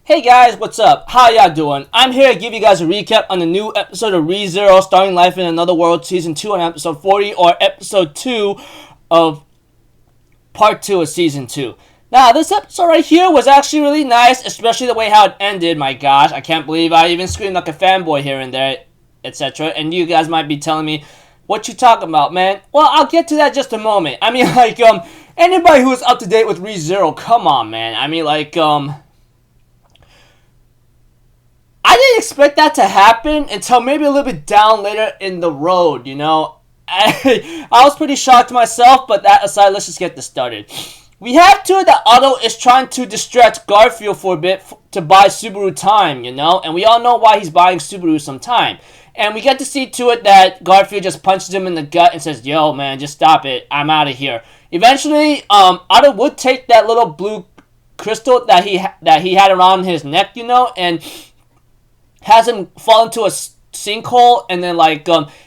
Hey guys, what's up? How y'all doing? I'm here to give you guys a recap on the new episode of ReZero Starting Life in Another World Season 2 on episode 40 or episode 2 of part 2 of season 2. Now, this episode right here was actually really nice, especially the way how it ended. My gosh, I can't believe I even screamed like a fanboy here and there, etc. And you guys might be telling me, what you talking about, man? Well, I'll get to that just a moment. I mean, anybody who's up to date with ReZero, come on, man. I mean, I didn't expect that to happen until maybe a little bit down later in the road, you know? I was pretty shocked myself, but that aside, let's just get this started. We have to that Otto is trying to distract Garfield for a bit to buy Subaru time, you know? And we all know why he's buying Subaru some time. And we get to see to it that Garfield just punches him in the gut and says, yo, man, just stop it. I'm out of here. Eventually, Otto would take that little blue crystal that he had around his neck, you know, and has him fall into a sinkhole and then,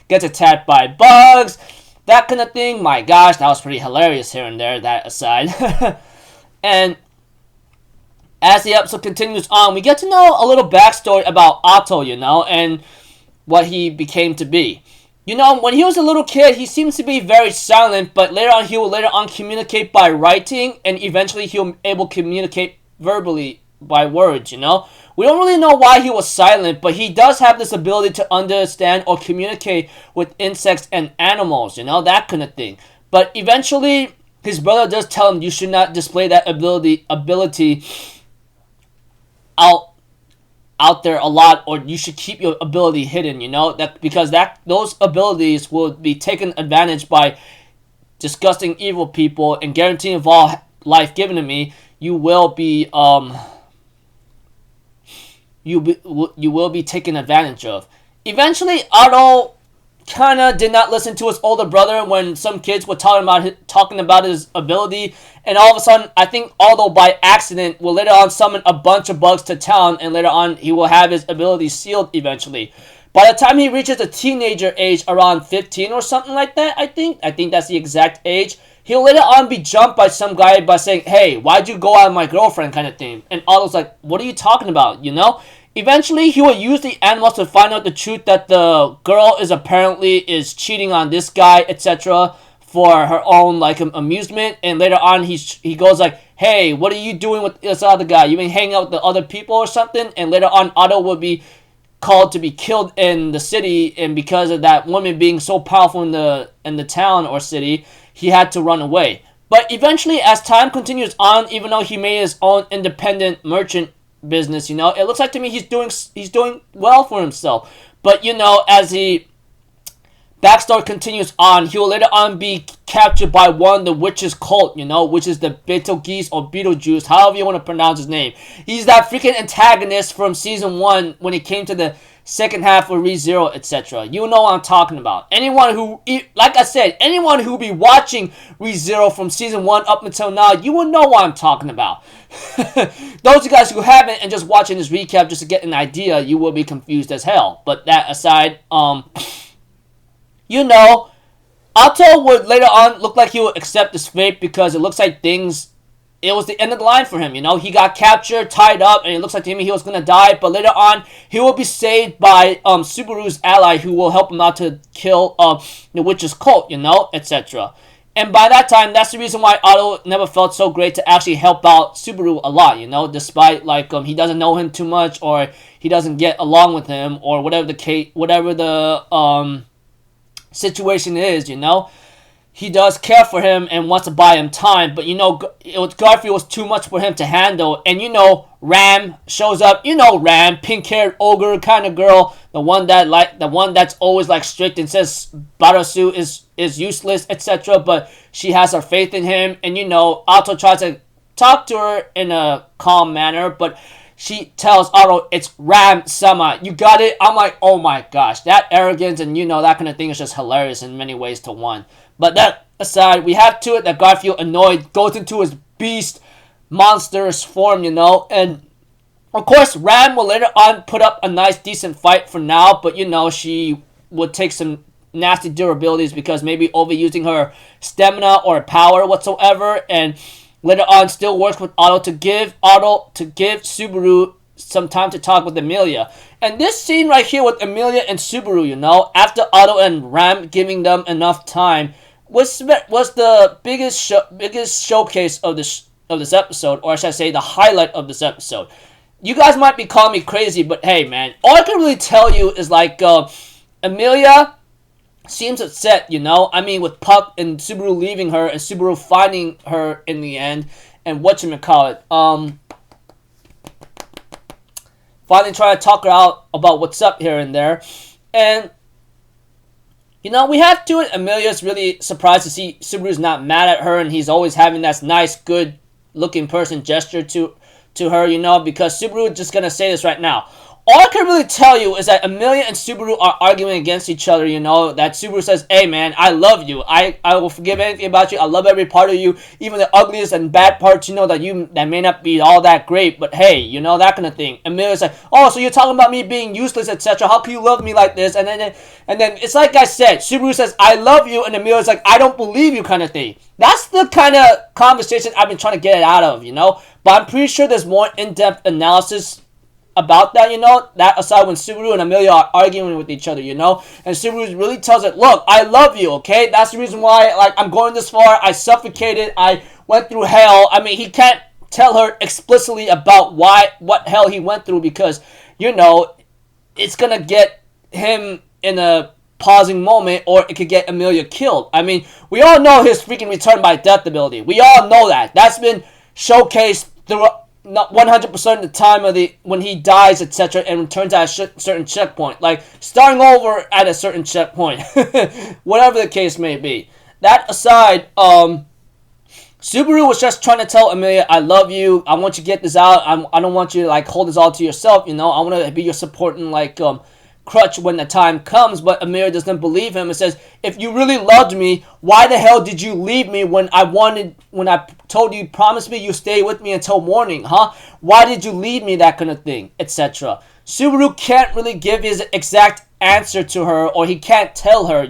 gets attacked by bugs. That kind of thing. My gosh, that was pretty hilarious here and there, that aside. And as the episode continues on, we get to know a little backstory about Otto, you know, and what he became to be. You know, when he was a little kid, he seems to be very silent, but he will communicate by writing, and eventually he'll able to communicate verbally by words, you know? We don't really know why he was silent, but he does have this ability to understand or communicate with insects and animals, you know, that kind of thing. But eventually, his brother does tell him you should not display that ability out there a lot, or you should keep your ability hidden, you know, because those abilities will be taken advantage by disgusting evil people, and guaranteeing of all life given to me, you will be you will be taken advantage of. Eventually, Otto kind of did not listen to his older brother when some kids were talking about his ability, and all of a sudden, I think Otto by accident will later on summon a bunch of bugs to town, and later on he will have his ability sealed eventually. By the time he reaches the teenager age, around 15 or something like that, I think that's the exact age, he'll later on be jumped by some guy by saying, hey, why'd you go out with my girlfriend, kind of thing. And Otto's like, what are you talking about, you know? Eventually, he will use the animals to find out the truth that the girl is cheating on this guy, etc., for her own amusement. And later on, he goes like, hey, what are you doing with this other guy? You been hanging out with the other people or something? And later on, Otto will be called to be killed in the city, and because of that woman being so powerful in the town or city, he had to run away. But eventually, as time continues on, even though he made his own independent merchant business, you know, it looks like to me he's doing well for himself. But you know, as the backstory continues on, he will later on be captured by one of the witches' cult, you know, which is the Betelgeuse or Beetlejuice, however you want to pronounce his name. He's that freaking antagonist from season 1 when it came to the second half of ReZero, etc. You know what I'm talking about. Anyone who be watching ReZero from season 1 up until now, you will know what I'm talking about. Those of you guys who haven't and just watching this recap just to get an idea, you will be confused as hell. But that aside, you know, Otto would later on look like he would accept his fate, because it looks like it was the end of the line for him, you know. He got captured, tied up, and it looks like to him he was going to die. But later on, he will be saved by Subaru's ally, who will help him out to kill the witch's cult, you know, etc. And by that time, that's the reason why Otto never felt so great to actually help out Subaru a lot, you know, despite he doesn't know him too much, or he doesn't get along with him, or whatever the situation is, you know. He does care for him and wants to buy him time, but you know, Garfield was too much for him to handle. And you know, Ram shows up. You know, Ram, pink-haired ogre kind of girl, the one that's always strict and says Barasu is useless, etc. But she has her faith in him, and you know, Otto tries to talk to her in a calm manner, but she tells Otto, it's Ram-sama. You got it? I'm like, oh my gosh, that arrogance and you know, that kind of thing is just hilarious in many ways to one. But that aside, we have to it that Garfield, annoyed, goes into his beast monstrous form, you know. And of course, Ram will later on put up a nice decent fight for now, but you know, she would take some nasty durabilities because maybe overusing her stamina or power whatsoever, and later on still works with Otto to give Subaru some time to talk with Emilia. And this scene right here with Emilia and Subaru, you know, after Otto and Ram giving them enough time, was the biggest showcase of this episode, or should I say the highlight of this episode. You guys might be calling me crazy, but hey, man, all I can really tell you is like Emilia seems upset, you know. I mean, with Puck and Subaru leaving her, and Subaru finding her in the end, and whatchamacallit, finally trying to talk her out about what's up here and there, and you know, we have to it. Emilia's really surprised to see Subaru's not mad at her, and he's always having that nice, good-looking person gesture to her, you know, because Subaru, just gonna say this right now. All I can really tell you is that Emilia and Subaru are arguing against each other, you know, that Subaru says, hey man, I love you. I will forgive anything about you. I love every part of you, even the ugliest and bad parts, you know, that may not be all that great, but hey, you know, that kind of thing. Emilia's like, oh, so you're talking about me being useless, etc. How can you love me like this? And then it's like I said, Subaru says, I love you, and Emilia's like, I don't believe you kind of thing. That's the kind of conversation I've been trying to get it out of, you know, but I'm pretty sure there's more in-depth analysis about that, you know, that aside when Subaru and Emilia are arguing with each other, you know, and Subaru really tells it, look, I love you, okay, that's the reason why, like, I'm going this far, I suffocated, I went through hell. I mean, he can't tell her explicitly about what hell he went through, because, you know, it's gonna get him in a pausing moment, or it could get Emilia killed. I mean, we all know his freaking return by death ability, we all know that, that's been showcased throughout, not 100% of the time when he dies, etc., and returns at a certain checkpoint, like starting over at a certain checkpoint, whatever the case may be. That aside, Subaru was just trying to tell Emilia, I love you, I want you to get this out, I don't want you to like hold this all to yourself, you know, I want to be your supporting like crutch when the time comes. But Emilia doesn't believe him and says, if you really loved me, why the hell did you leave me when I told you, promised me you stay with me until morning, huh? Why did you leave me, that kind of thing, etc. Subaru can't really give his exact answer to her, or he can't tell her,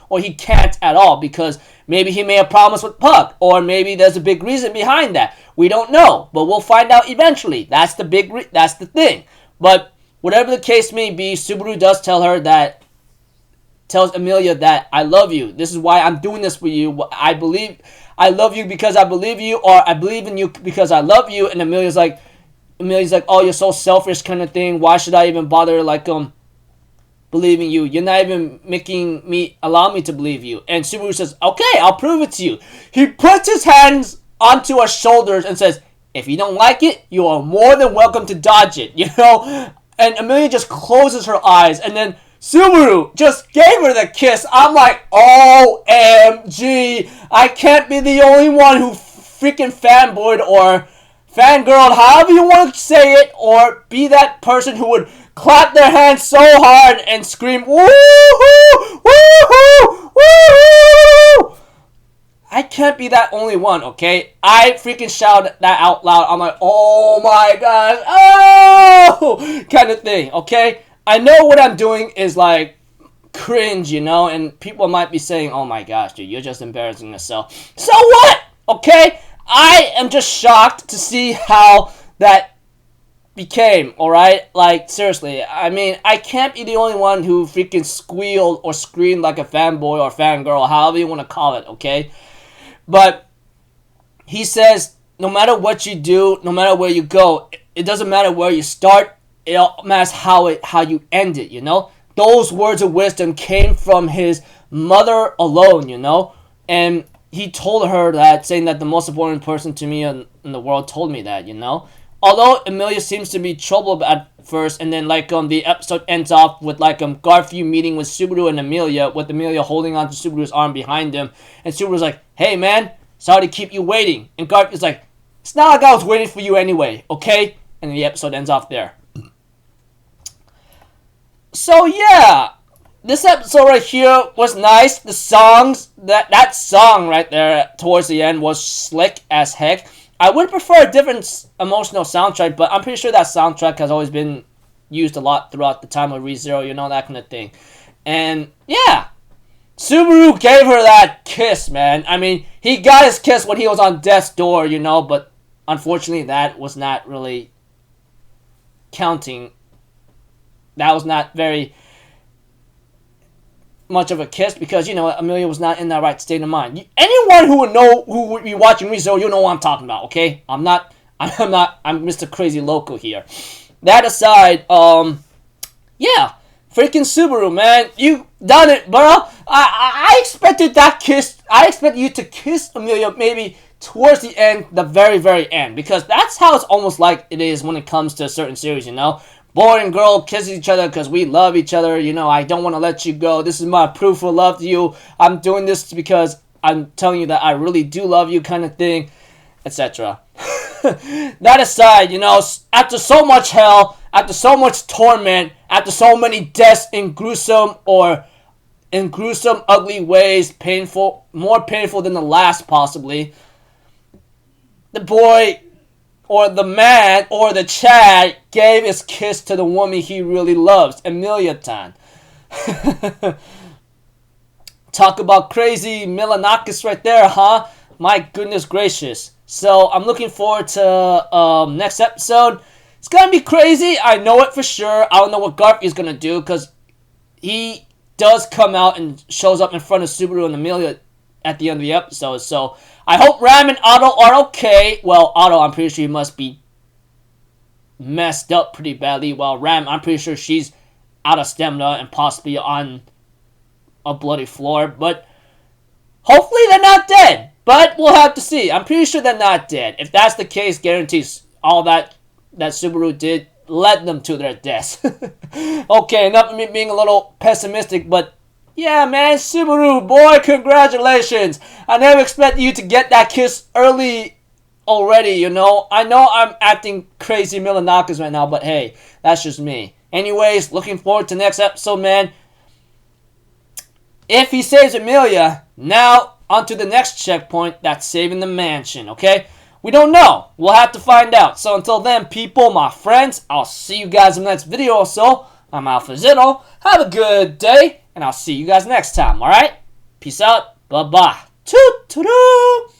or he can't at all, because maybe he made a promise with Puck, or maybe there's a big reason behind that. We don't know, but we'll find out eventually. That's the thing. But whatever the case may be, Subaru does tells Emilia that I love you. This is why I'm doing this for you. I love you because I believe you, or I believe in you because I love you. And Emilia's like, oh, you're so selfish kind of thing. Why should I even bother believing you? You're not even allow me to believe you. And Subaru says, okay, I'll prove it to you. He puts his hands onto her shoulders and says, if you don't like it, you are more than welcome to dodge it, you know? And Emilia just closes her eyes, and then Subaru just gave her the kiss. I'm like, OMG, I can't be the only one who freaking fanboyed or fangirled, however you want to say it, or be that person who would clap their hands so hard and scream, woohoo, woohoo, woohoo. I can't be that only one, okay? I freaking shouted that out loud. I'm like, oh my gosh, oh, kind of thing, okay? I know what I'm doing is like cringe, you know, and people might be saying, oh my gosh, dude, you're just embarrassing yourself. So what? Okay? I am just shocked to see how that became, alright? Like, seriously, I mean, I can't be the only one who freaking squealed or screamed like a fanboy or fangirl, however you want to call it, okay? But he says, no matter what you do, no matter where you go, it doesn't matter where you start, it all matters how you end it, you know? Those words of wisdom came from his mother alone, you know? And he told her that, saying that the most important person to me in the world told me that, you know? Although Emilia seems to be troubled at first, and then the episode ends off with Garfield meeting with Subaru and Emilia, with Emilia holding onto Subaru's arm behind him, and Subaru's like, hey man, sorry to keep you waiting, and Garfield's like, it's not like I was waiting for you anyway, okay? And the episode ends off there. So yeah, this episode right here was nice. The songs, that song right there towards the end was slick as heck. I would prefer a different emotional soundtrack, but I'm pretty sure that soundtrack has always been used a lot throughout the time of ReZero, you know, that kind of thing. And yeah, Subaru gave her that kiss, man. I mean, he got his kiss when he was on death's door, you know, but unfortunately that was not really counting. That was not very much of a kiss because, you know, Amelia was not in that right state of mind. Anyone who would be watching me, so you know what I'm talking about, okay? I'm Mr. Crazy Loco here. That aside, yeah, freaking Subaru, man, you done it, bro. I expected that kiss. I expected you to kiss Amelia maybe towards the end, the very, very end, because that's how it's almost like it is when it comes to a certain series, you know? Boy and girl kiss each other because we love each other, you know, I don't want to let you go. This is my proof of love to you. I'm doing this because I'm telling you that I really do love you kind of thing, etc. That aside, you know, after so much hell, after so much torment, after so many deaths in gruesome, ugly ways, painful, more painful than the last possibly, the boy or the man or the Chad gave his kiss to the woman he really loves, Amelia Tan. Talk about crazy Milanakis right there, huh? My goodness gracious. So I'm looking forward to next episode. It's gonna be crazy. I know it for sure. I don't know what Garfield's gonna do because he does come out and shows up in front of Subaru and Amelia at the end of the episode. So I hope Ram and Otto are okay. Well, Otto, I'm pretty sure he must be messed up pretty badly. While Ram, I'm pretty sure she's out of stamina and possibly on a bloody floor. But hopefully they're not dead. But we'll have to see. I'm pretty sure they're not dead. If that's the case, guarantees all that Subaru did led them to their deaths. Okay, enough of me being a little pessimistic, but yeah, man, Subaru, boy, congratulations. I never expected you to get that kiss early already, you know. I know I'm acting crazy Milanakis right now, but hey, that's just me. Anyways, looking forward to next episode, man. If he saves Amelia, now on to the next checkpoint, that's saving the mansion, okay? We don't know. We'll have to find out. So until then, people, my friends, I'll see you guys in the next video or so. I'm Alpha Zitto. Have a good day, and I'll see you guys next time, alright? Peace out. Bye-bye. Toot-toot-toot.